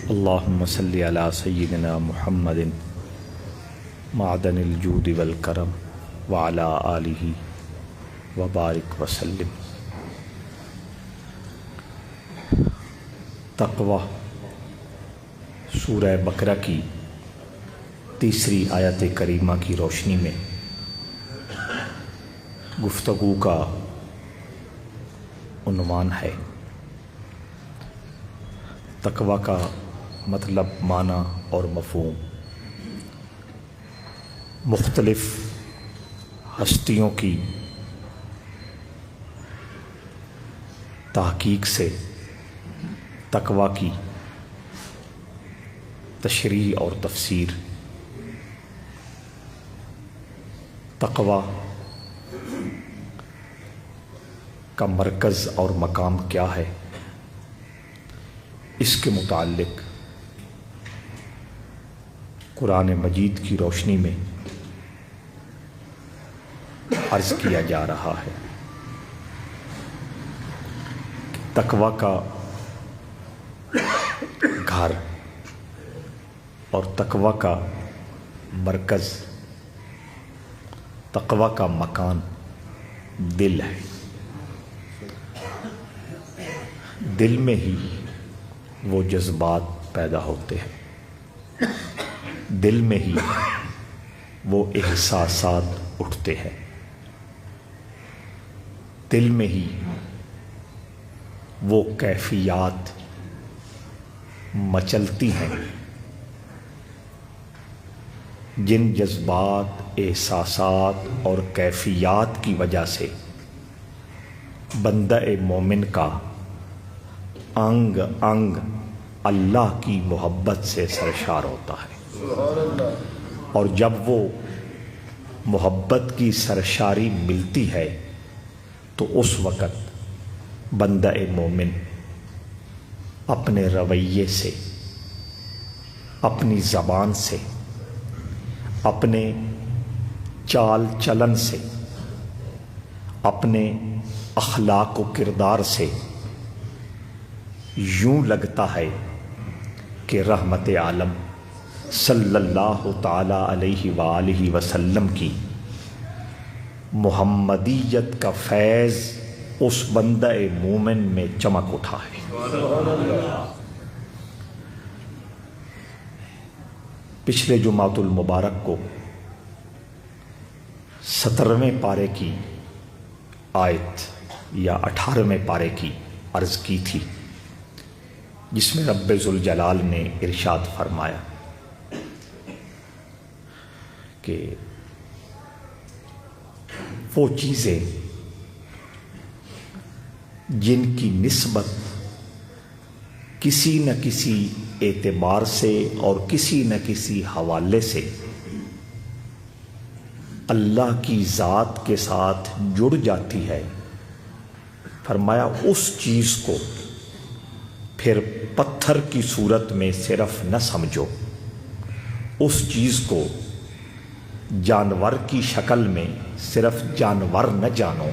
اللہم صلی علی سیدنا محمد معدن الجود والکرم وعلی آلہ وبارک وسلم۔ تقوی سورہ بقرہ کی تیسری آیت کریمہ کی روشنی میں گفتگو کا عنوان ہے تقوی کا مطلب، معنی اور مفہوم۔ مختلف ہستیوں کی تحقیق سے تقوی کی تشریح اور تفسیر۔ تقوی کا مرکز اور مقام کیا ہے، اس کے متعلق قرآن مجید کی روشنی میں عرض کیا جا رہا ہے۔ تقوی کا گھر اور تقوی کا مرکز، تقوی کا مکان دل ہے۔ دل میں ہی وہ جذبات پیدا ہوتے ہیں، دل میں ہی وہ احساسات اٹھتے ہیں، دل میں ہی وہ کیفیات مچلتی ہیں جن جذبات، احساسات اور کیفیات کی وجہ سے بندہ مومن کا انگ انگ اللہ کی محبت سے سرشار ہوتا ہے، اور جب وہ محبت کی سرشاری ملتی ہے تو اس وقت بندہ مومن اپنے رویے سے، اپنی زبان سے، اپنے چال چلن سے، اپنے اخلاق و کردار سے یوں لگتا ہے کہ رحمت عالم صلی اللہ تعالی علیہ وآلہ وسلم کی محمدیت کا فیض اس بندہ مومن میں چمک اٹھا ہے۔ پچھلے جمعۃ المبارک کو 17ویں پارے کی آیت یا 18ویں پارے کی عرض کی تھی، جس میں رب ذوالجلال نے ارشاد فرمایا کہ وہ چیزیں جن کی نسبت کسی نہ کسی اعتبار سے اور کسی نہ کسی حوالے سے اللہ کی ذات کے ساتھ جڑ جاتی ہے، فرمایا اس چیز کو پھر پتھر کی صورت میں صرف نہ سمجھو، اس چیز کو جانور کی شکل میں صرف جانور نہ جانو،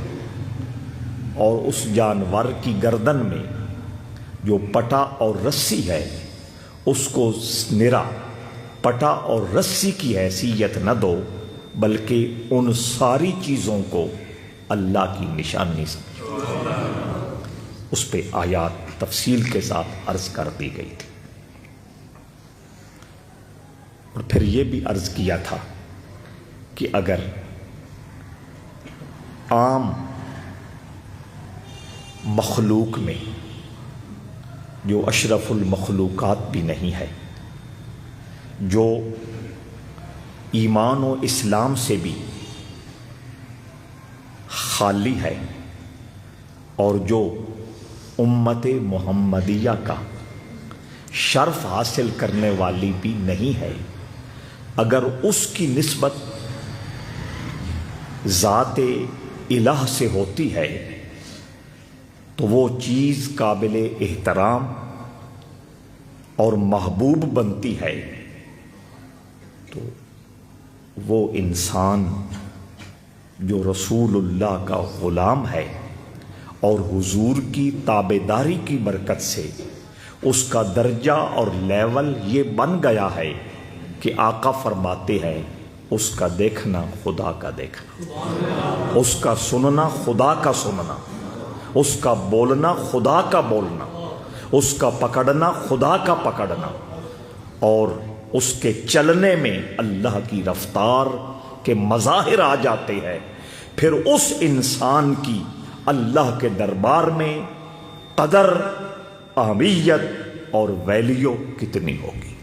اور اس جانور کی گردن میں جو پٹا اور رسی ہے اس کو نرا پٹا اور رسی کی حیثیت نہ دو، بلکہ ان ساری چیزوں کو اللہ کی نشانی سمجھو۔ اس پہ آیات تفصیل کے ساتھ عرض کر دی گئی تھی، اور پھر یہ بھی عرض کیا تھا کہ اگر عام مخلوق میں جو اشرف المخلوقات بھی نہیں ہے، جو ایمان و اسلام سے بھی خالی ہے، اور جو امت محمدیہ کا شرف حاصل کرنے والی بھی نہیں ہے، اگر اس کی نسبت ذات الہ سے ہوتی ہے تو وہ چیز قابل احترام اور محبوب بنتی ہے، تو وہ انسان جو رسول اللہ کا غلام ہے اور حضور کی تابعداری کی برکت سے اس کا درجہ اور لیول یہ بن گیا ہے کہ آقا فرماتے ہیں اس کا دیکھنا خدا کا دیکھنا، اس کا سننا خدا کا سننا، اس کا بولنا خدا کا بولنا، اس کا پکڑنا خدا کا پکڑنا، اور اس کے چلنے میں اللہ کی رفتار کے مظاہر آ جاتے ہیں۔ پھر اس انسان کی اللہ کے دربار میں قدر، اہمیت اور ویلیو کتنی ہوگی۔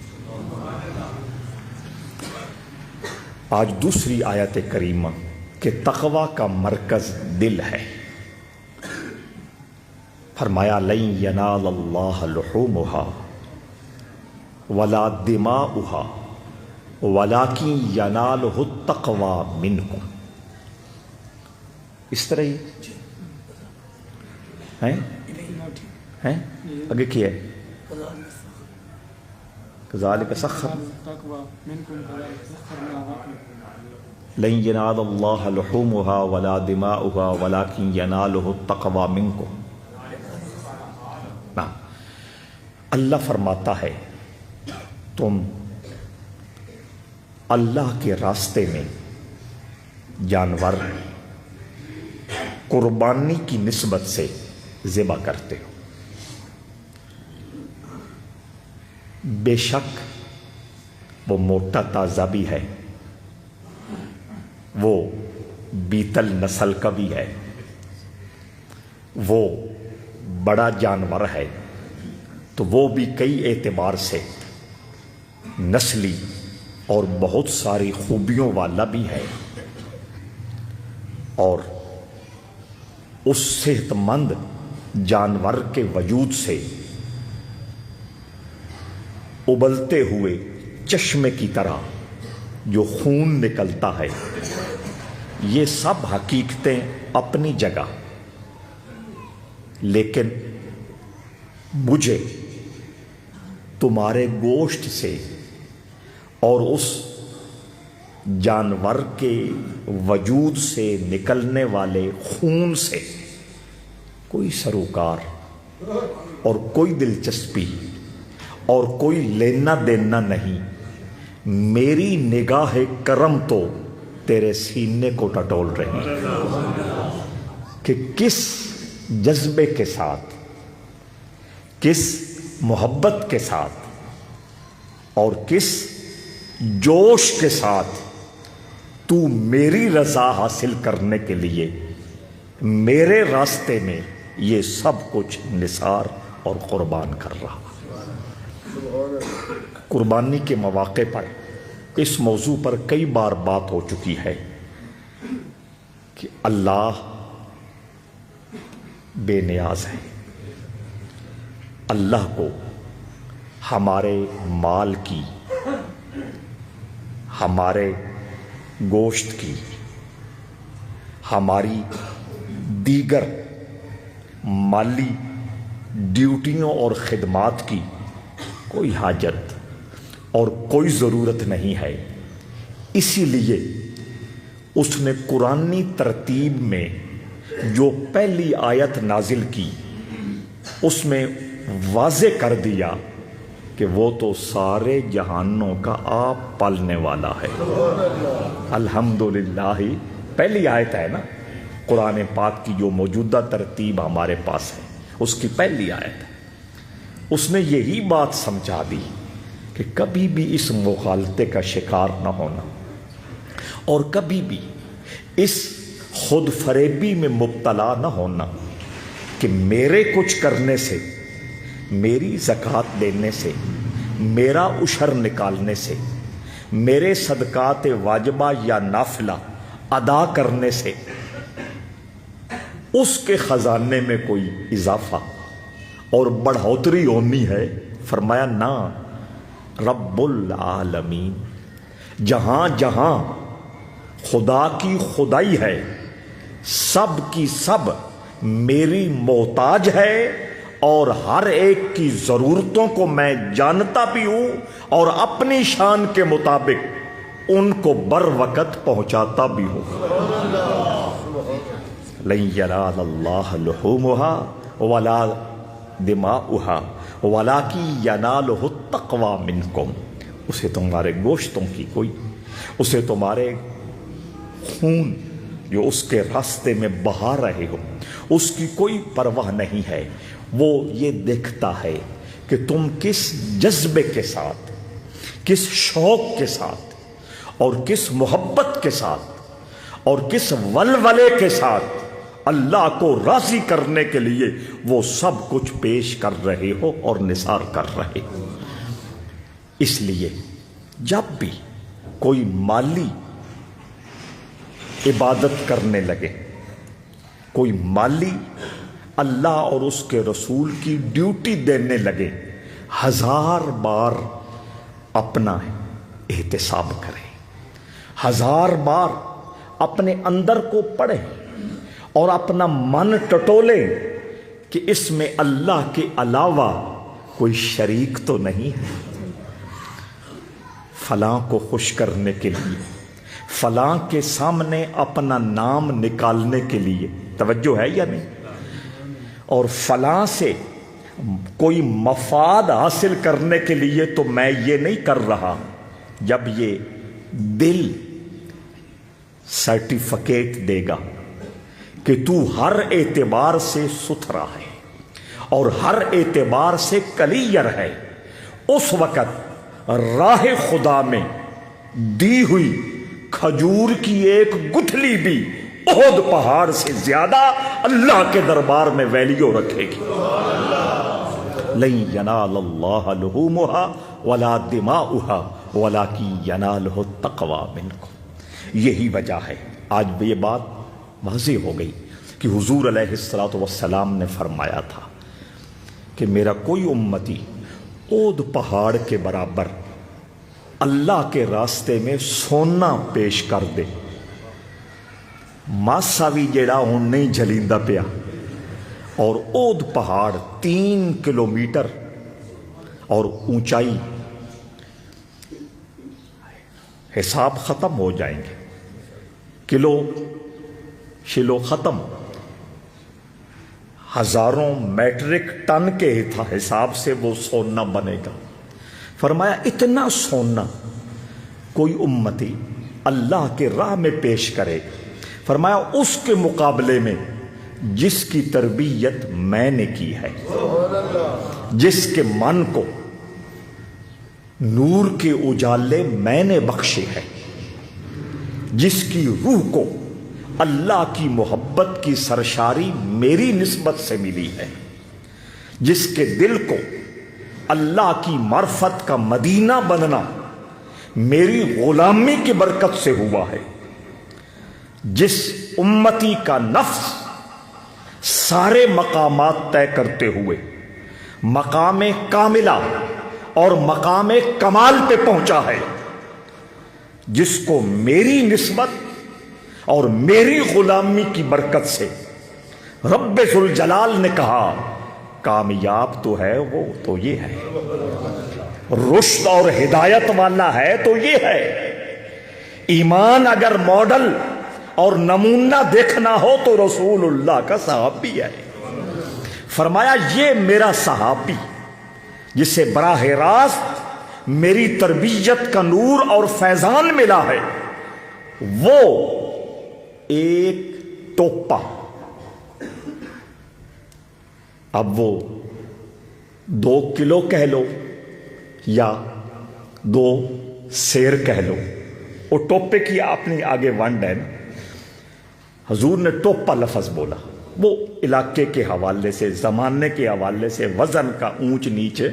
آج دوسری آیت کریمہ کہ تقوی کا مرکز دل ہے۔ فرمایا لن ینال اللہ لحومها ولا دماؤها ولکن ینالہ التقوی منکم۔ اس طرح ہی ہیں آگے کیا ہے کذالک سخر لن ینال اللہ لحومها ولا دماؤها ولکن ینالہ التقوی منکم۔ اللہ فرماتا ہے تم اللہ کے راستے میں جانور قربانی کی نسبت سے ذبح کرتے ہو، بے شک وہ موٹا تازہ بھی ہے، وہ بیتل نسل کا بھی ہے، وہ بڑا جانور ہے، تو وہ بھی کئی اعتبار سے نسلی اور بہت ساری خوبیوں والا بھی ہے، اور اس صحت مند جانور کے وجود سے ابلتے ہوئے چشمے کی طرح جو خون نکلتا ہے، یہ سب حقیقتیں اپنی جگہ، لیکن مجھے تمہارے گوشت سے اور اس جانور کے وجود سے نکلنے والے خون سے کوئی سروکار اور کوئی دلچسپی اور کوئی لینا دینا نہیں۔ میری نگاہ کرم تو تیرے سینے کو ٹٹول رہی ہے کہ کس جذبے کے ساتھ، کس محبت کے ساتھ اور کس جوش کے ساتھ تو میری رضا حاصل کرنے کے لیے میرے راستے میں یہ سب کچھ نثار اور قربان کر رہا۔ قربانی کے مواقع پر اس موضوع پر کئی بار بات ہو چکی ہے کہ اللہ بے نیاز ہے۔ اللہ کو ہمارے مال کی، ہمارے گوشت کی، ہماری دیگر مالی ڈیوٹیوں اور خدمات کی کوئی حاجت اور کوئی ضرورت نہیں ہے۔ اسی لیے اس نے قرآنی ترتیب میں جو پہلی آیت نازل کی اس میں واضح کر دیا کہ وہ تو سارے جہانوں کا آپ پالنے والا ہے۔ الحمدللہ پہلی آیت ہے نا قرآن پاک کی جو موجودہ ترتیب ہمارے پاس ہے، اس کی پہلی آیت ہے۔ اس نے یہی بات سمجھا دی کہ کبھی بھی اس مغالطے کا شکار نہ ہونا اور کبھی بھی اس خود فریبی میں مبتلا نہ ہونا کہ میرے کچھ کرنے سے، میری زکوٰۃ دینے سے، میرا عشر نکالنے سے، میرے صدقات واجبہ یا نافلہ ادا کرنے سے اس کے خزانے میں کوئی اضافہ اور بڑھوتری ہونی ہے۔ فرمایا نہ، رب العالمین، جہاں جہاں خدا کی خدائی ہے سب کی سب میری محتاج ہے، اور ہر ایک کی ضرورتوں کو میں جانتا بھی ہوں اور اپنی شان کے مطابق ان کو بر وقت پہنچاتا بھی ہوں۔ لن ینال اللہ لحومها ولا دماؤها وَلَٰكِن يَنَالُهُ التَّقْوَىٰ مِنکُم، اسے تمہارے گوشتوں کی کوئی، اسے تمہارے خون جو اس کے راستے میں بہا رہے ہو اس کی کوئی پرواہ نہیں ہے، وہ یہ دیکھتا ہے کہ تم کس جذبے کے ساتھ، کس شوق کے ساتھ اور کس محبت کے ساتھ اور کس ولولے کے ساتھ اللہ کو راضی کرنے کے لیے وہ سب کچھ پیش کر رہے ہو اور نثار کر رہے ہو۔ اس لیے جب بھی کوئی مالی عبادت کرنے لگے، کوئی مالی اللہ اور اس کے رسول کی ڈیوٹی دینے لگے، 1000 بار اپنا احتساب کرے، 1000 بار اپنے اندر کو پڑھے اور اپنا من ٹٹولے کہ اس میں اللہ کے علاوہ کوئی شریک تو نہیں ہے۔ فلاں کو خوش کرنے کے لیے، فلاں کے سامنے اپنا نام نکالنے کے لیے، توجہ ہے یا نہیں، اور فلاں سے کوئی مفاد حاصل کرنے کے لیے تو میں یہ نہیں کر رہا۔ جب یہ دل سرٹیفکیٹ دے گا کہ تو ہر اعتبار سے ستھرا ہے اور ہر اعتبار سے کلیئر ہے، اس وقت راہ خدا میں دی ہوئی کھجور کی ایک گٹھلی بھی احد پہاڑ سے زیادہ اللہ کے دربار میں ویلیو رکھے گی۔ لن ینال اللہ لحومها ولا دماؤها ولکن ینالہ التقوی منکم۔ یہی وجہ ہے، آج یہ بات واضح ہو گئی کہ حضور علیہ السلام نے فرمایا تھا کہ میرا کوئی امتی اود پہاڑ کے برابر اللہ کے راستے میں سونا پیش کر دے، ماسا بھی جیڑا ہن نہیں جھلیندا پیا، اور اود پہاڑ 3 کلومیٹر اور اونچائی، حساب ختم ہو جائیں گے، کلو شلو ختم، ہزاروں میٹرک ٹن کے حساب سے وہ سونا بنے گا۔ فرمایا اتنا سونا کوئی امتی اللہ کے راہ میں پیش کرے، فرمایا اس کے مقابلے میں جس کی تربیت میں نے کی ہے، جس کے من کو نور کے اجالے میں نے بخشے ہیں، جس کی روح کو اللہ کی محبت کی سرشاری میری نسبت سے ملی ہے، جس کے دل کو اللہ کی معرفت کا مدینہ بننا میری غلامی کی برکت سے ہوا ہے، جس امتی کا نفس سارے مقامات طے کرتے ہوئے مقام کاملہ اور مقام کمال پہ پہنچا ہے، جس کو میری نسبت اور میری غلامی کی برکت سے رب ذوالجلال نے کہا کامیاب تو ہے، وہ تو یہ ہے، رشد اور ہدایت والا ہے تو یہ ہے۔ ایمان اگر ماڈل اور نمونہ دیکھنا ہو تو رسول اللہ کا صحابی ہے۔ فرمایا یہ میرا صحابی جسے براہ راست میری تربیت کا نور اور فیضان ملا ہے، وہ ایک ٹوپا، اب وہ 2 کلو کہہ لو یا 2 سیر کہہ لو، وہ ٹوپے کی اپنی آگے ونڈ ہے نا۔ حضور نے ٹوپا لفظ بولا، وہ علاقے کے حوالے سے، زمانے کے حوالے سے وزن کا اونچ نیچے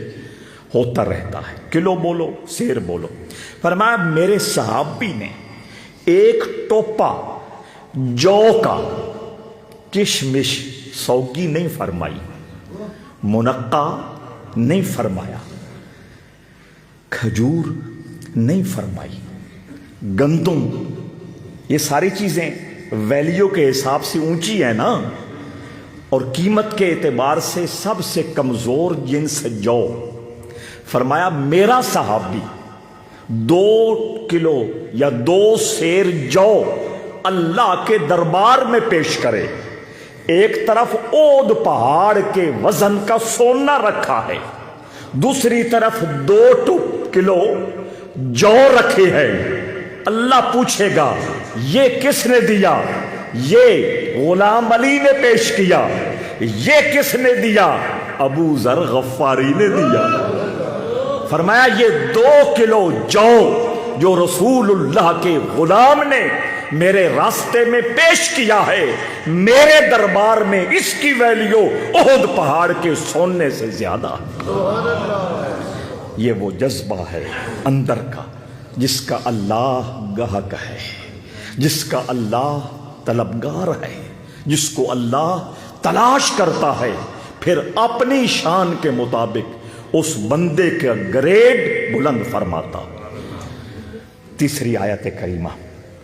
ہوتا رہتا ہے، کلو بولو سیر بولو۔ فرمایا میرے صحابی نے ایک ٹوپا جو کا کشمش سوگی نہیں فرمائی، منقع نہیں فرمایا، کھجور نہیں فرمائی، گندم، یہ ساری چیزیں ویلیو کے حساب سے اونچی ہے نا، اور قیمت کے اعتبار سے سب سے کمزور جنس جو۔ فرمایا میرا صحابی 2 کلو یا 2 سیر جو اللہ کے دربار میں پیش کرے، ایک طرف اود پہاڑ کے وزن کا سونا رکھا ہے، دوسری طرف 2 کلو جو رکھے ہیں. اللہ پوچھے گا یہ کس نے دیا؟ یہ غلام علی نے پیش کیا. یہ کس نے دیا؟ ابو ذر غفاری نے دیا. فرمایا یہ 2 کلو جو رسول اللہ کے غلام نے میرے راستے میں پیش کیا ہے، میرے دربار میں اس کی ویلیو احد پہاڑ کے سونے سے زیادہ. یہ وہ جذبہ ہے اندر کا جس کا اللہ گاہک ہے، جس کا اللہ طلبگار ہے، جس کو اللہ تلاش کرتا ہے، پھر اپنی شان کے مطابق اس بندے کا گریڈ بلند فرماتا. تیسری آیت کریمہ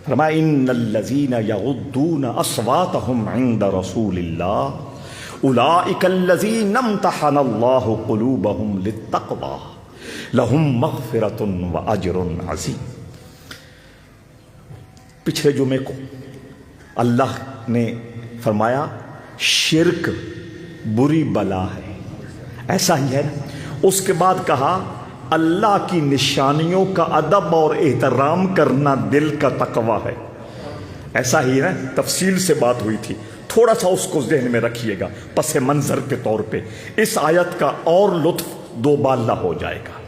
فرمایا ان الذین یغضون اصواتهم عند رسول اللہ اولئک الذین امتحن اللہ قلوبهم للتقوی لہم مغفرۃ واجر عظیم. پچھلے جمعے کو اللہ نے فرمایا شرک بری بلا ہے، ایسا ہی ہے نا. اس کے بعد کہا اللہ کی نشانیوں کا ادب اور احترام کرنا دل کا تقوی ہے. ایسا ہی نا، تفصیل سے بات ہوئی تھی. تھوڑا سا اس کو ذہن میں رکھیے گا پس منظر کے طور پہ. اس آیت کا اور لطف دوبالا ہو جائے گا.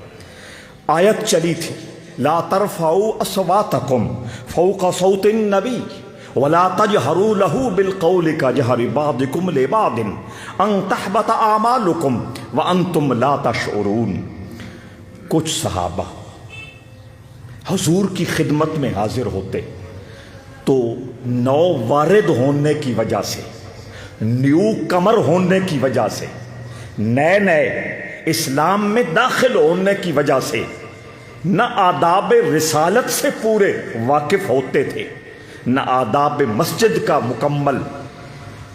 آیت چلی تھی لا ترفعوا اصواتکم فوق صوت النبی ولا تجهروا له بالقول كجهر بعضكم لبعض ان تحبط اعمالكم وانتم لا تشعرون. کچھ صحابہ حضور کی خدمت میں حاضر ہوتے تو نو وارد ہونے کی وجہ سے، نیو کمر ہونے کی وجہ سے، نئے اسلام میں داخل ہونے کی وجہ سے نہ آداب رسالت سے پورے واقف ہوتے تھے، نہ آداب مسجد کا مکمل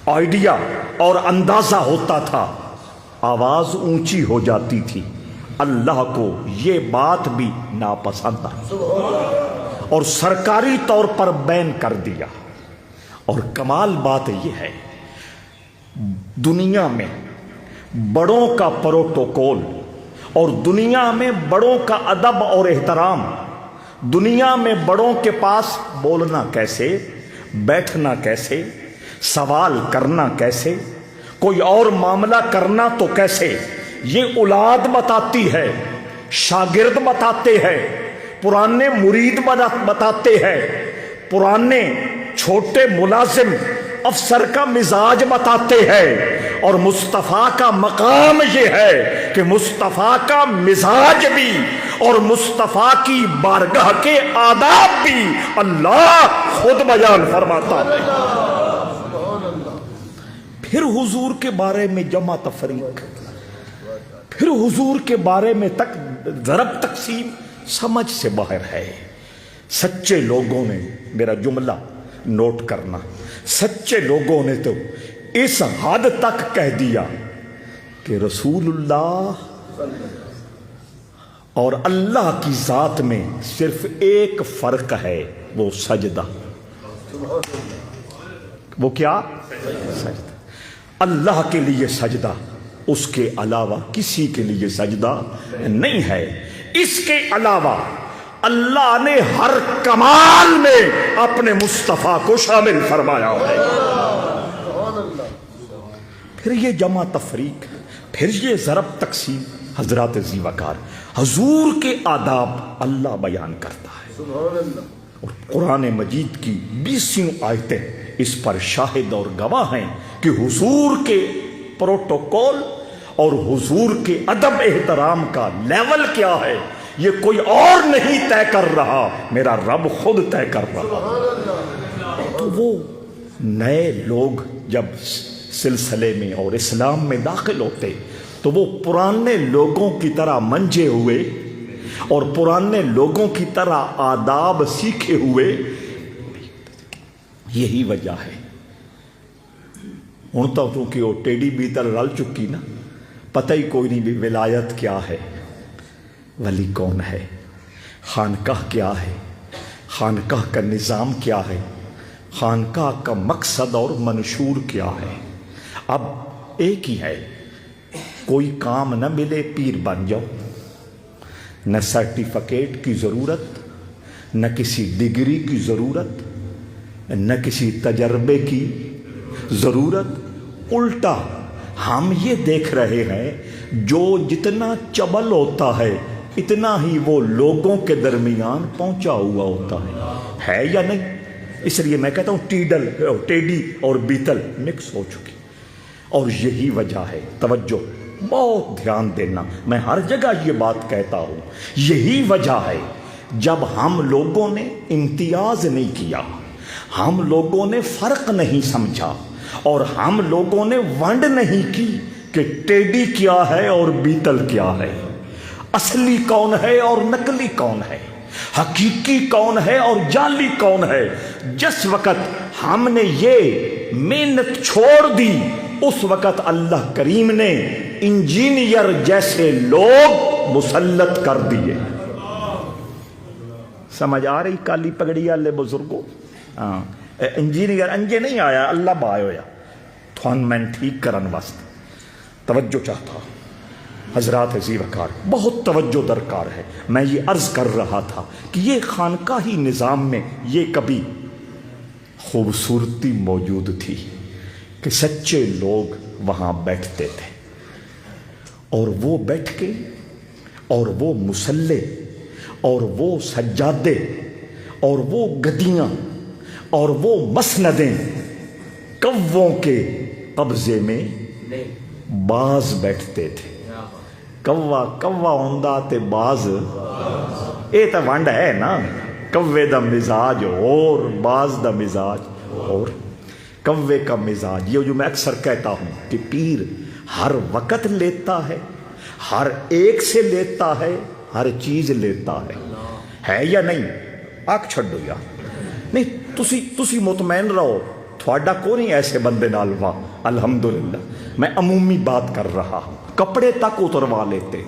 آئیڈیا اور اندازہ ہوتا تھا. آواز اونچی ہو جاتی تھی. اللہ کو یہ بات بھی ناپسند آئی اور سرکاری طور پر بین کر دیا. اور کمال بات یہ ہے دنیا میں بڑوں کا پروٹوکول اور دنیا میں بڑوں کا ادب اور احترام، دنیا میں بڑوں کے پاس بولنا کیسے، بیٹھنا کیسے، سوال کرنا کیسے، کوئی اور معاملہ کرنا تو کیسے، یہ اولاد بتاتی ہے، شاگرد بتاتے ہیں، پرانے مرید بتاتے ہیں، پرانے چھوٹے ملازم افسر کا مزاج بتاتے ہیں. اور مصطفیٰ کا مقام یہ ہے کہ مصطفیٰ کا مزاج بھی اور مصطفیٰ کی بارگاہ کے آداب بھی اللہ خود بیان فرماتا ہے. پھر حضور کے بارے میں جمع تفریق، پھر حضور کے بارے میں ضرب تقسیم سمجھ سے باہر ہے. سچے لوگوں نے، میرا جملہ نوٹ کرنا، سچے لوگوں نے تو اس حد تک کہہ دیا کہ رسول اللہ اور اللہ کی ذات میں صرف ایک فرق ہے، وہ سجدہ. وہ کیا؟ سجدہ. اللہ کے لیے سجدہ، اس کے علاوہ کسی کے لیے سجدہ نہیں ہے. اس کے علاوہ اللہ نے ہر کمال میں اپنے مصطفیٰ کو شامل فرمایا ہے. پھر یہ جمع تفریق، پھر یہ ضرب تقسیم. حضرات ذی وقار حضور کے آداب اللہ بیان کرتا ہے اور قرآن مجید کی 20 آیتیں اس پر شاہد اور گواہ ہیں کہ حضور کے پروٹوکول اور حضور کے ادب احترام کا لیول کیا ہے یہ کوئی اور نہیں طے کر رہا، میرا رب خود طے کر رہا. تو وہ نئے لوگ جب سلسلے میں اور اسلام میں داخل ہوتے تو وہ پرانے لوگوں کی طرح منجے ہوئے اور پرانے لوگوں کی طرح آداب سیکھے ہوئے. یہی وجہ ہے ہوں تو چونکہ وہ ٹیڑھی بیتل رل چکی نا، پتہ ہی کوئی نہیں بھی ولایت کیا ہے، ولی کون ہے، خانقاہ کیا ہے، خانقاہ کا نظام کیا ہے، خانقاہ کا مقصد اور منشور کیا ہے. اب ایک ہی ہے، کوئی کام نہ ملے پیر بن جاؤ، نہ سرٹیفکیٹ کی ضرورت، نہ کسی ڈگری کی ضرورت، نہ کسی تجربے کی ضرورت۔ الٹا ہم یہ دیکھ رہے ہیں جو جتنا چبل ہوتا ہے اتنا ہی وہ لوگوں کے درمیان پہنچا ہوا ہوتا ہے یا نہیں؟ اس لیے میں کہتا ہوں ٹیڈی اور بیتل مکس ہو چکی، اور یہی وجہ ہے، توجہ بہت دھیان دینا، میں ہر جگہ یہ بات کہتا ہوں، یہی وجہ ہے جب ہم لوگوں نے امتیاز نہیں کیا، ہم لوگوں نے فرق نہیں سمجھا، اور ہم لوگوں نے ونڈ نہیں کی کہ ٹیڈی کیا ہے اور بیتل کیا ہے، اصلی کون ہے اور نقلی کون ہے، حقیقی کون ہے اور جعلی کون ہے۔ جس وقت ہم نے یہ محنت چھوڑ دی، اس وقت اللہ کریم نے انجینئر جیسے لوگ مسلط کر دیے۔ سمجھ آ رہی کالی پگڑی والے بزرگوں؟ ہاں، انجینئر انجے نہیں آیا، اللہ با ہویا تھوان میں ٹھیک کرن واسطے۔ توجہ چاہتا ہوں حضرات عزیز وقار، بہت توجہ درکار ہے۔ میں یہ عرض کر رہا تھا کہ یہ خانقاہی نظام میں یہ کبھی خوبصورتی موجود تھی کہ سچے لوگ وہاں بیٹھتے تھے، اور وہ بیٹھ کے اور وہ مصلے اور وہ سجادے اور وہ گدیاں اور وہ مسندیں کووں کے قبضے میں باز بیٹھتے تھے۔ کوا کوا ہوندا تے باز، اے تا ونڈ ہے نا، کوے دا مزاج اور باز دا مزاج اور۔ کوے کا مزاج، یہ جو میں اکثر کہتا ہوں کہ پیر ہر وقت لیتا ہے، ہر ایک سے لیتا ہے، ہر چیز لیتا ہے یا نہیں؟ آنکھ چھڈو یار، نہیں تسی مطمئن رہو، تھوڑا کو نہیں ایسے بندے نال وا، الحمدللہ۔ میں عمومی بات کر رہا ہوں، کپڑے تک اتروا لیتے۔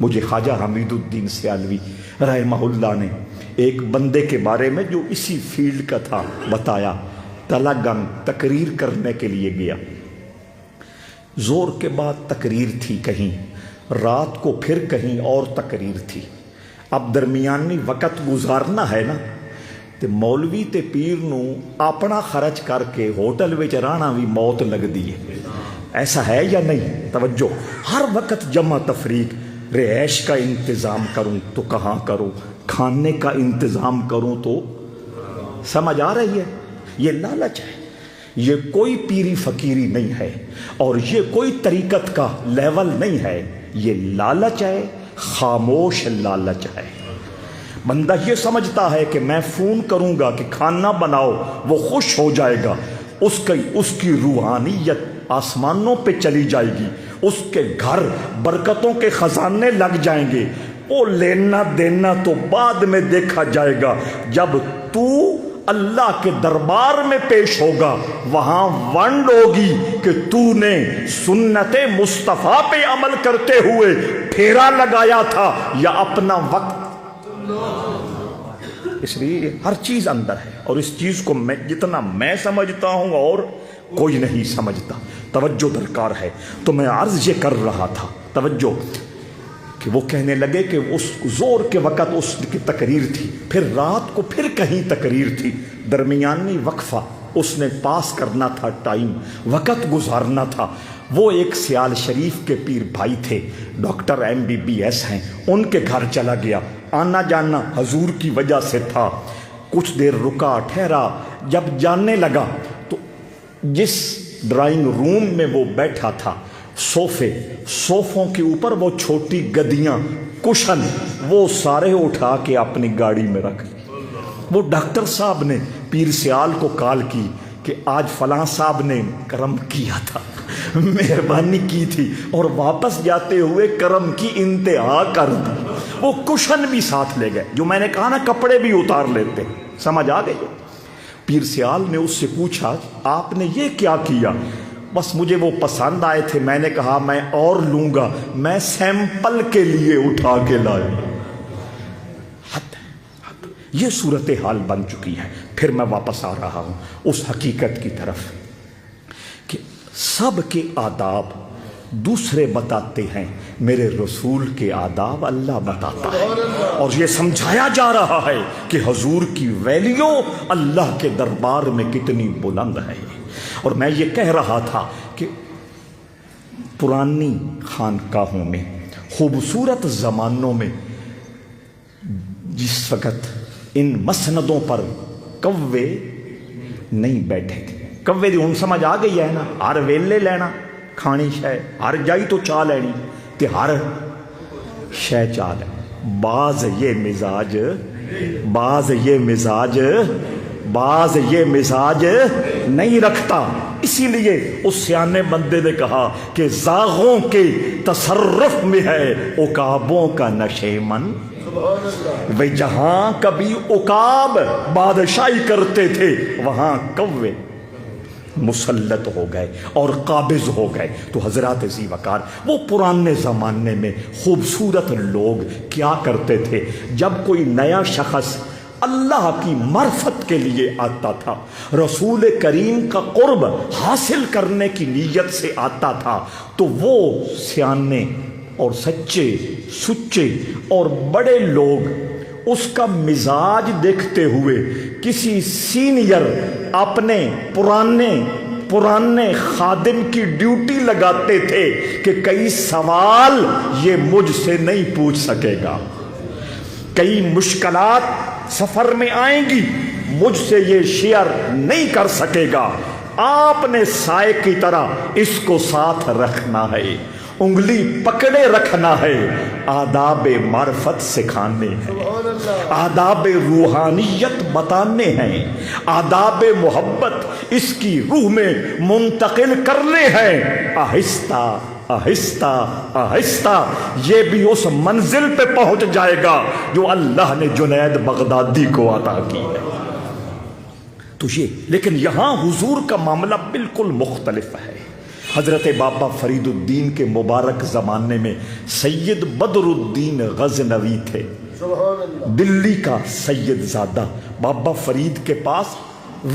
مجھے خواجہ حمید الدین سیالوی رحمہ اللہ نے ایک بندے کے بارے میں جو اسی فیلڈ کا تھا بتایا۔ تلگنگ تقریر کرنے کے لیے گیا، زور کے بعد تقریر تھی کہیں، رات کو پھر کہیں اور تقریر تھی۔ اب درمیانی وقت گزارنا ہے نا، تے مولوی تے پیر نو اپنا خرچ کر کے ہوٹل وچ رہنا بھی موت لگ دی ہے، ایسا ہے یا نہیں؟ توجہ، ہر وقت جمع تفریق، رہائش کا انتظام کروں تو کہاں کروں، کھانے کا انتظام کروں تو، سمجھ آ رہی ہے؟ یہ لالچ ہے، یہ کوئی پیری فقیری نہیں ہے، اور یہ کوئی طریقت کا لیول نہیں ہے، یہ لالچ ہے، خاموش لالچ ہے۔ بندہ یہ سمجھتا ہے کہ میں فون کروں گا کہ کھانا بناؤ، وہ خوش ہو جائے گا، اس کی روحانیت آسمانوں پہ چلی جائے گی، اس کے گھر برکتوں کے خزانے لگ جائیں گے۔ وہ لینا دینا تو بعد میں دیکھا جائے گا، جب تو اللہ کے دربار میں پیش ہوگا وہاں ونڈ ہوگی کہ تو نے سنت مصطفیٰ پہ عمل کرتے ہوئے پھیرا لگایا تھا یا اپنا وقت۔ اس لیے ہر چیز اندر ہے، اور اس چیز کو میں جتنا میں سمجھتا ہوں اور کوئی نہیں سمجھتا۔ توجہ درکار ہے۔ تو میں عرض یہ کر رہا تھا، توجہ، کہ وہ کہنے لگے کہ اس زور کے وقت اس کی تقریر تھی، پھر رات کو پھر کہیں تقریر تھی، درمیانی وقفہ اس نے پاس کرنا تھا، ٹائم وقت گزارنا تھا۔ وہ ایک سیال شریف کے پیر بھائی تھے، ڈاکٹر MBBS ہیں، ان کے گھر چلا گیا، آنا جانا حضور کی وجہ سے تھا۔ کچھ دیر رکا، ٹھہرا، جب جاننے لگا تو جس ڈرائنگ روم میں وہ بیٹھا تھا، صوفوں کے اوپر وہ چھوٹی گدیاں، کشن، وہ سارے اٹھا کے اپنی گاڑی میں رکھ لی۔ وہ ڈاکٹر صاحب نے پیر سیال کو کال کی کہ آج فلاں صاحب نے کرم کیا تھا، مہربانی کی تھی، اور واپس جاتے ہوئے کرم کی انتہا کر دی۔ وہ کشن بھی ساتھ لے گئے، جو میں نے کہا نا کپڑے بھی اتار لیتے، سمجھ آ گئی؟ پیر سیال نے اس سے پوچھا آپ نے یہ کیا کیا؟ بس مجھے وہ پسند آئے تھے، میں نے کہا میں اور لوں گا، میں سیمپل کے لیے اٹھا کے لایا۔ حد یہ صورتحال بن چکی ہے۔ پھر میں واپس آ رہا ہوں اس حقیقت کی طرف کہ سب کے آداب دوسرے بتاتے ہیں میرے رسول کے آداب اللہ بتاتا ہے، اور یہ سمجھایا جا رہا ہے کہ حضور کی ویلیو اللہ کے دربار میں کتنی بلند ہے۔ اور میں یہ کہہ رہا تھا کہ پرانی خانقاہوں میں، خوبصورت زمانوں میں جس وقت ان مسندوں پر کوے نہیں بیٹھے تھے، کوے دی ہن سمجھ آ گئی ہے نا، ہر ویلے لینا کھانی شے، ہر جائی تو چاہ لینی تے ہر شے چاہ لینی۔ بعض یہ مزاج نہیں رکھتا، اسی لیے اس سیانے بندے نے کہا کہ زاغوں کے تصرف میں ہے عقابوں کا نشیمن۔ وہ جہاں کبھی عقاب بادشاہی کرتے تھے وہاں کوے مسلط ہو گئے اور قابض ہو گئے۔ تو حضرات ذی وقار، وہ پرانے زمانے میں خوبصورت لوگ کیا کرتے تھے، جب کوئی نیا شخص اللہ کی معرفت کے لیے آتا تھا، رسول کریم کا قرب حاصل کرنے کی نیت سے آتا تھا، تو وہ سیانے اور سچے اور بڑے لوگ اس کا مزاج دیکھتے ہوئے کسی سینئر اپنے پرانے خادم کی ڈیوٹی لگاتے تھے کہ کئی سوال یہ مجھ سے نہیں پوچھ سکے گا، کئی مشکلات سفر میں آئیں گی مجھ سے یہ شیئر نہیں کر سکے گا، آپ نے سائے کی طرح اس کو ساتھ رکھنا ہے، انگلی پکڑے رکھنا ہے، آداب معرفت سکھانے ہیں، آداب روحانیت بتانے ہیں، آداب محبت اس کی روح میں منتقل کرنے ہیں۔ آہستہ آہستہ آہستہ یہ بھی اس منزل پہ پہنچ جائے گا جو اللہ نے جنید بغدادی کو عطا کی ہے۔ تو یہ، لیکن یہاں حضور کا معاملہ بالکل مختلف ہے۔ حضرت بابا فرید الدین کے مبارک زمانے میں سید بدر الدین غزنوی تھے، دلی کا سید زادہ، بابا فرید کے پاس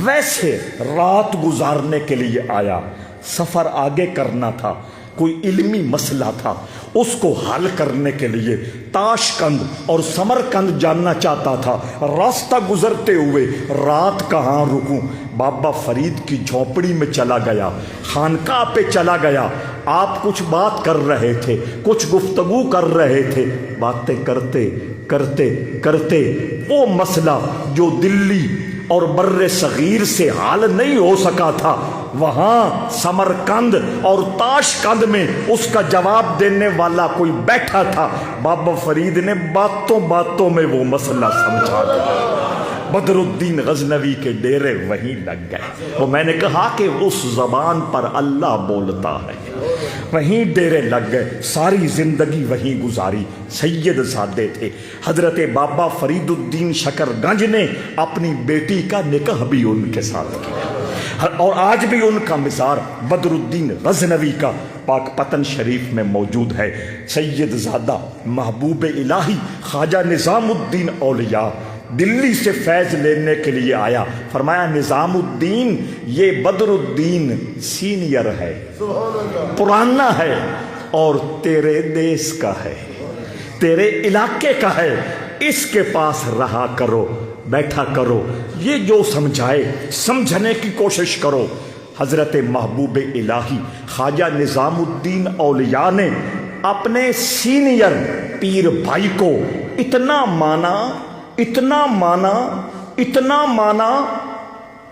ویسے رات گزارنے کے لیے آیا، سفر آگے کرنا تھا، کوئی علمی مسئلہ تھا، اس کو حل کرنے کے لیے تاشقند اور سمرقند جاننا چاہتا تھا، راستہ گزرتے ہوئے رات کہاں رکوں، بابا فرید کی جھونپڑی میں چلا گیا، خانقاہ پہ چلا گیا، آپ کچھ بات کر رہے تھے، کچھ گفتگو کر رہے تھے، باتیں کرتے کرتے کرتے وہ مسئلہ جو دلی اور بر صغیر سے حل نہیں ہو سکا تھا، وہاں سمرقند اور تاشقند میں اس کا جواب دینے والا کوئی بیٹھا تھا، بابا فرید نے باتوں میں وہ مسئلہ سمجھا دیا۔ بدر الدین غزنوی کے ڈیرے وہیں لگ گئے، وہ میں نے کہا کہ اس زبان پر اللہ بولتا ہے، وہیں ڈیرے لگ گئے، ساری زندگی وہیں گزاری، سید زادے تھے۔ حضرت بابا فرید الدین شکر گنج نے اپنی بیٹی کا نکاح بھی ان کے ساتھ کیا، اور آج بھی ان کا مزار بدر الدین غزنوی کا پاک پتن شریف میں موجود ہے۔ سید زادہ محبوب الہی خواجہ نظام الدین اولیاء دلی سے فیض لینے کے لیے آیا، فرمایا نظام الدین یہ بدر الدین سینئر ہے، پرانا ہے، اور تیرے دیس کا ہے، تیرے علاقے کا ہے، اس کے پاس رہا کرو، بیٹھا کرو، یہ جو سمجھائے سمجھنے کی کوشش کرو۔ حضرت محبوب الہی خواجہ نظام الدین اولیاء نے اپنے سینئر پیر بھائی کو اتنا مانا،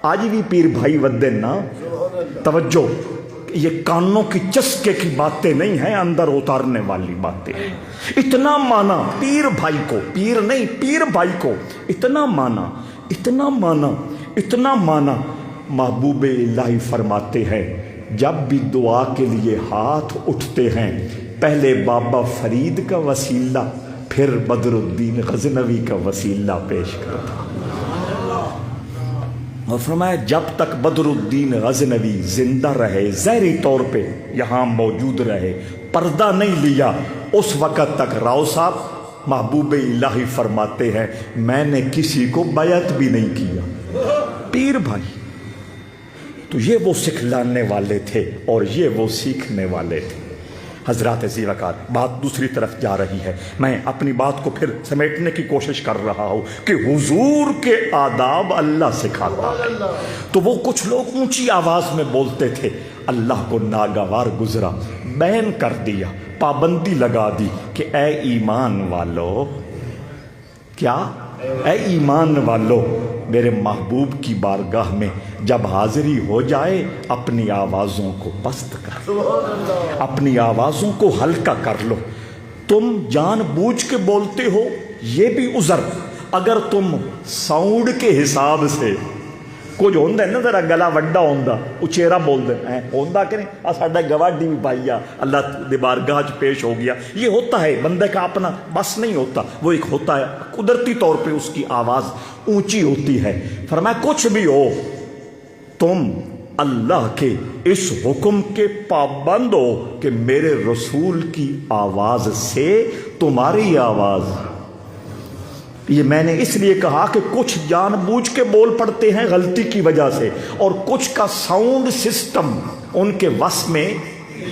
آج بھی پیر بھائی ودن نا، توجہ، یہ کانوں کی چسکے کی باتیں نہیں ہیں، اندر اتارنے والی باتیں ہیں۔ اتنا مانا پیر بھائی کو، پیر نہیں پیر بھائی کو، اتنا مانا، محبوب الہی فرماتے ہیں جب بھی دعا کے لیے ہاتھ اٹھتے ہیں پہلے بابا فرید کا وسیلہ پھر بدر الدین غزنوی کا وسیلہ پیش کرتا، اور فرمایا جب تک بدر الدین غزنوی زندہ رہے، ظاہری طور پہ یہاں موجود رہے، پردہ نہیں لیا، اس وقت تک راؤ صاحب محبوب الہی فرماتے ہیں میں نے کسی کو بیعت بھی نہیں کیا۔ پیر بھائی تو یہ وہ سکھلانے والے تھے اور یہ وہ سیکھنے والے تھے۔ حضرات ذی وقار بات دوسری طرف جا رہی ہے، میں اپنی بات کو پھر سمیٹنے کی کوشش کر رہا ہوں کہ حضور کے آداب اللہ سکھاتا ہے۔ تو وہ کچھ لوگ اونچی آواز میں بولتے تھے، اللہ کو ناگوار گزرا، بین کر دیا، پابندی لگا دی کہ اے ایمان والو، کیا اے ایمان والو، میرے محبوب کی بارگاہ میں جب حاضری ہو جائے اپنی آوازوں کو پست کر لو، اپنی آوازوں کو ہلکا کر لو۔ تم جان بوجھ کے بولتے ہو یہ بھی عذر، اگر تم ساؤنڈ کے حساب سے کچھ ہوتا ہے نا ذرا گلا وڈا ہوتا اچیرا بول دے ہوتا کہ نہیں، ساڈا گواڈی بھی پائی آ اللہ دی بارگاہ پیش ہو گیا، یہ ہوتا ہے، بندے کا اپنا بس نہیں ہوتا، وہ ایک ہوتا ہے قدرتی طور پہ اس کی آواز اونچی ہوتی ہے۔ فرمایا کچھ بھی ہو تم اللہ کے اس حکم کے پابند ہو کہ میرے رسول کی آواز سے تمہاری آواز، یہ میں نے اس لیے کہا کہ کچھ جان بوجھ کے بول پڑتے ہیں غلطی کی وجہ سے، اور کچھ کا ساؤنڈ سسٹم ان کے وس میں،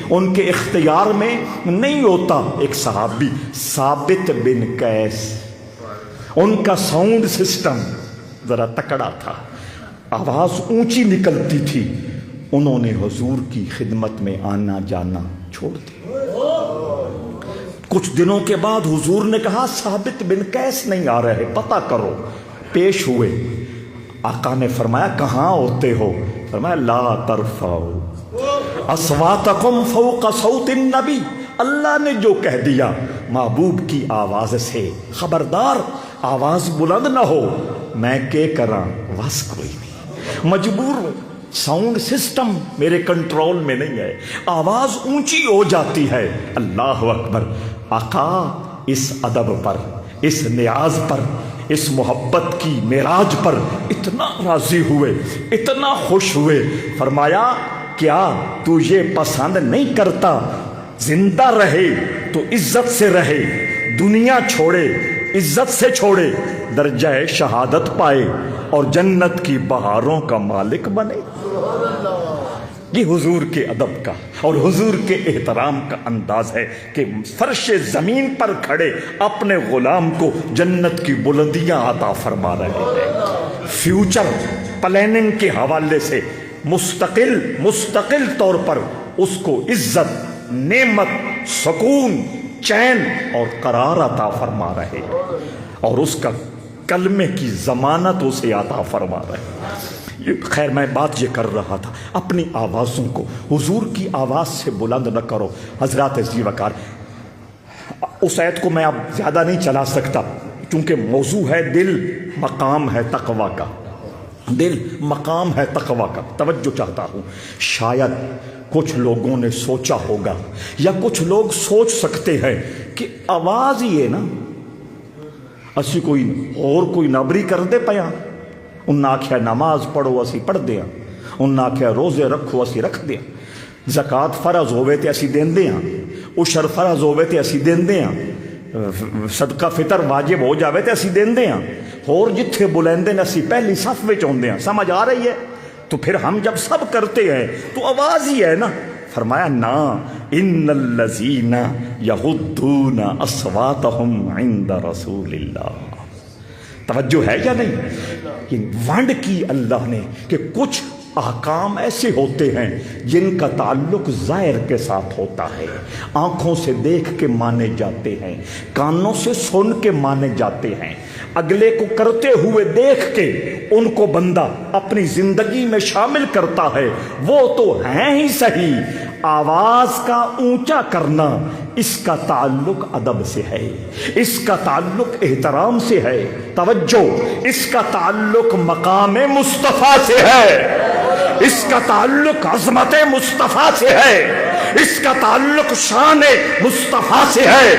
ان کے اختیار میں نہیں ہوتا۔ ایک صحابی ثابت بن قیس، ان کا ساؤنڈ سسٹم ذرا تکڑا تھا، آواز اونچی نکلتی تھی، انہوں نے حضور کی خدمت میں آنا جانا چھوڑ دیا۔ کچھ دنوں کے بعد حضور نے کہا ثابت بن قیس نہیں آ رہے، پتہ کرو۔ پیش ہوئے، آقا نے فرمایا کہاں ہوتے ہو؟ فرمایا لا ترفعوا اصواتکم فوق صوت النبی، اللہ نے جو کہہ دیا محبوب کی آواز سے خبردار آواز بلند نہ ہو، میں کے کراں وس کوئی نہیں، مجبور ہوں، ساؤنڈ سسٹم میرے کنٹرول میں نہیں ہے، آواز اونچی ہو جاتی ہے۔ اللہ اکبر۔ آقا اس ادب پر، اس نیاز پر، اس محبت کی معراج پر اتنا راضی ہوئے، اتنا خوش ہوئے، فرمایا کیا تو یہ پسند نہیں کرتا زندہ رہے تو عزت سے رہے، دنیا چھوڑے عزت سے چھوڑے، درجہ شہادت پائے اور جنت کی بہاروں کا مالک بنے؟ یہ حضور کے ادب کا اور حضور کے احترام کا انداز ہے کہ فرش زمین پر کھڑے اپنے غلام کو جنت کی بلندیاں عطا فرما رہے ہیں۔ فیوچر پلاننگ کے حوالے سے مستقل طور پر اس کو عزت، نعمت، سکون، چین اور قرار عطا فرما رہے ہیں، اور اس کا کلمے کی ضمانت اسے عطا فرما رہے ہیں۔ خیر میں بات یہ کر رہا تھا، اپنی آوازوں کو حضور کی آواز سے بلند نہ کرو۔ حضرات ذی وقار، اس آیت کو میں اب زیادہ نہیں چلا سکتا چونکہ موضوع ہے دل مقام ہے تقوی کا، دل مقام ہے تقوی کا، توجہ چاہتا ہوں۔ شاید کچھ لوگوں نے سوچا ہوگا یا کچھ لوگ سوچ سکتے ہیں کہ آواز ہی ہے نا، اسی کوئی اور کوئی نبری کر دے پیا، انہیں آخیا نماز پڑھو اسی پڑھ دیا، انہیں آخیا روزے رکھو اسی رکھ دیا، زکات فرض ہوئے تے اسی دیندے ہاں، عشر فرض ہوئے تے اسی دیندے ہاں، صدقہ فطر واجب ہو جاوے تے اسی دیندے ہاں، اور جتھے بلندے نے اسی پہلی صف وچ ہوندے ہاں۔ سمجھ آ رہی ہے؟ تو پھر ہم جب سب کرتے ہیں تو آواز ہی ہے نا۔ فرمایا نا ان الذین یغضون اصواتہم عند رسول اللہ۔ توجہ ہے یا نہیں؟ یہ ونڈ کی اللہ نے کہ کچھ احکام ایسے ہوتے ہیں جن کا تعلق ظاہر کے ساتھ ہوتا ہے، آنکھوں سے دیکھ کے مانے جاتے ہیں، کانوں سے سن کے مانے جاتے ہیں، اگلے کو کرتے ہوئے دیکھ کے ان کو بندہ اپنی زندگی میں شامل کرتا ہے، وہ تو ہیں ہی صحیح۔ آواز کا اونچا کرنا اس کا تعلق ادب سے ہے، اس کا تعلق احترام سے ہے، توجہ، اس کا تعلق مقام مصطفیٰ سے ہے، اس کا تعلق عظمت مصطفیٰ سے ہے، اس کا تعلق شان مصطفیٰ سے ہے،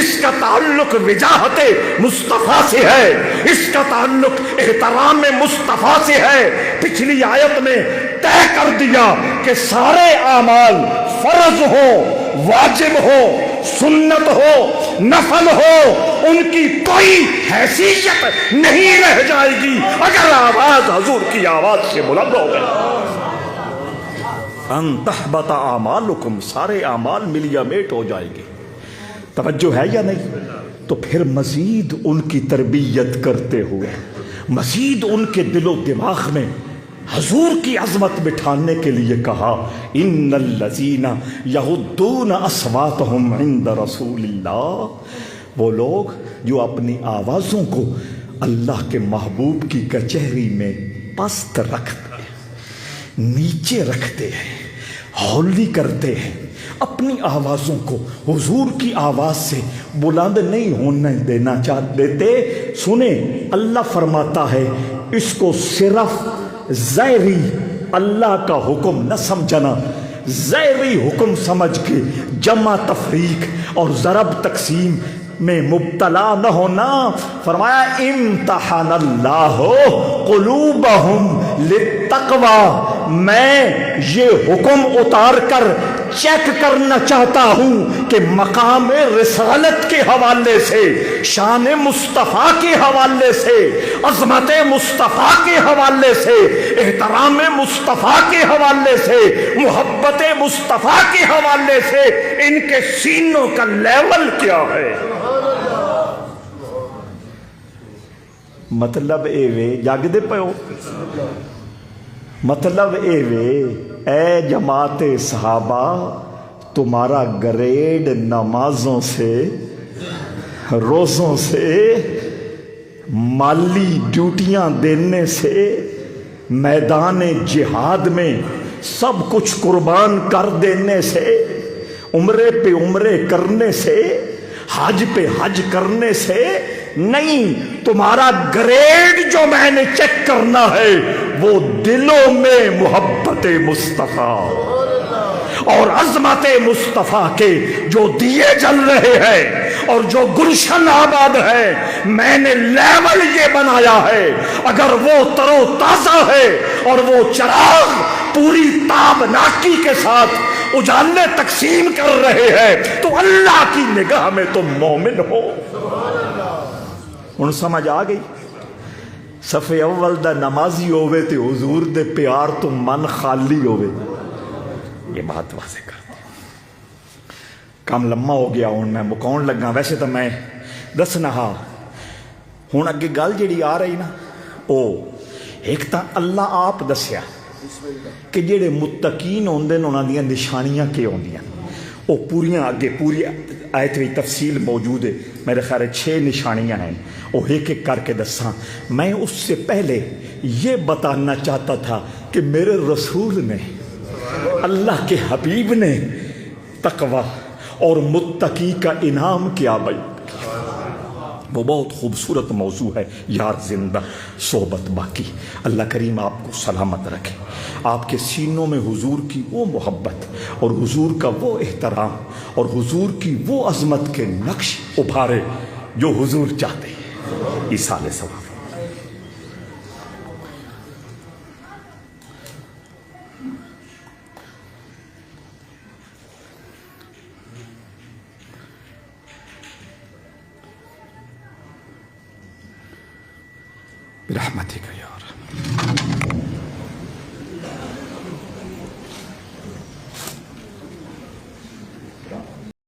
اس کا تعلق وجاہت مصطفیٰ سے ہے، اس کا تعلق احترام مصطفیٰ سے ہے۔ پچھلی آیت میں طے کر دیا کہ سارے اعمال فرض ہو، واجب ہو، سنت ہو، نفل ہو، ان کی کوئی حیثیت نہیں رہ جائے گی اگر آواز حضور کی آواز سے بلند ہو گئی۔ ان تحبط اعمالکم، سارے اعمال ملیا میٹ ہو جائیں گے۔ توجہ ہے یا نہیں؟ تو پھر مزید ان کی تربیت کرتے ہوئے، مزید ان کے دل و دماغ میں حضور کی عظمت بٹھانے کے لیے کہا ان الذین یغضون اصواتهم عند رسول اللہ، وہ لوگ جو اپنی آوازوں کو اللہ کے محبوب کی کچہری میں پست رکھتے ہیں، نیچے رکھتے ہیں، ہولی کرتے ہیں، اپنی آوازوں کو حضور کی آواز سے بلند نہیں ہونے دینا دیتے۔ سنیں، اللہ فرماتا ہے اس کو صرف ظاہری اللہ کا حکم نہ سمجھنا، ظاہری حکم سمجھ کے جمع تفریق اور ضرب تقسیم میں مبتلا نہ ہونا۔ فرمایا امتحان اللہ قلوبہم للتقوی، میں یہ حکم اتار کر چیک کرنا چاہتا ہوں کہ مقام رسالت کے حوالے سے، شان مصطفیٰ کے حوالے سے، عظمت مصطفیٰ کے حوالے سے، احترام مصطفیٰ کے حوالے سے، محبت مصطفیٰ کے حوالے سے ان کے سینوں کا لیول کیا ہے۔ مطلب اے وے جاگ دے پیو، مطلب اے وے اے جماعت صحابہ، تمہارا گریڈ نمازوں سے، روزوں سے، مالی ڈیوٹیاں دینے سے، میدان جہاد میں سب کچھ قربان کر دینے سے، عمرے پہ عمرے کرنے سے، حج پہ حج کرنے سے نہیں، تمہارا گریڈ جو میں نے چیک کرنا ہے وہ دلوں میں محبت مصطفیٰ اور عظمت مصطفیٰ کے جو دیے جل رہے ہیں اور جو گلشن آباد ہے، میں نے لیول یہ بنایا ہے، اگر وہ تر و تازہ ہے اور وہ چراغ پوری تابناکی کے ساتھ اجالے تقسیم کر رہے ہیں تو اللہ کی نگاہ میں تم مومن ہو۔ ہن سمجھ آ گئی؟ صف اول دا نمازی ہوئے تے حضور دے پیار تو من خالی ہوئے، یہ بات واضح کر دیں۔ کام لمحہ ہو گیا، ہوں میں مکاؤن لگا، ویسے تو میں دسنا ہاں، ہوں اگے گل جیڑی آ رہی نا، او ایک تا اللہ آپ دسیا کہ جڑے متقین ہوندے نے انہاں دیاں نشانیاں کی ہوندیاں، او پوریاں اگے پوری آیت میں تفصیل موجود ہے، میرے خیال 6 نشانیاں ہیں، وہ ایک ایک کر کے دساں۔ میں اس سے پہلے یہ بتانا چاہتا تھا کہ میرے رسول نے، اللہ کے حبیب نے تقوی اور متقی کا انعام کیا بھائی، وہ بہت خوبصورت موضوع ہے یار، زندہ صحبت باقی۔ اللہ کریم آپ کو سلامت رکھے، آپ کے سینوں میں حضور کی وہ محبت اور حضور کا وہ احترام اور حضور کی وہ عظمت کے نقش ابھارے جو حضور چاہتے ہیں۔ ایصال ثواب۔ برحمتک یا رب۔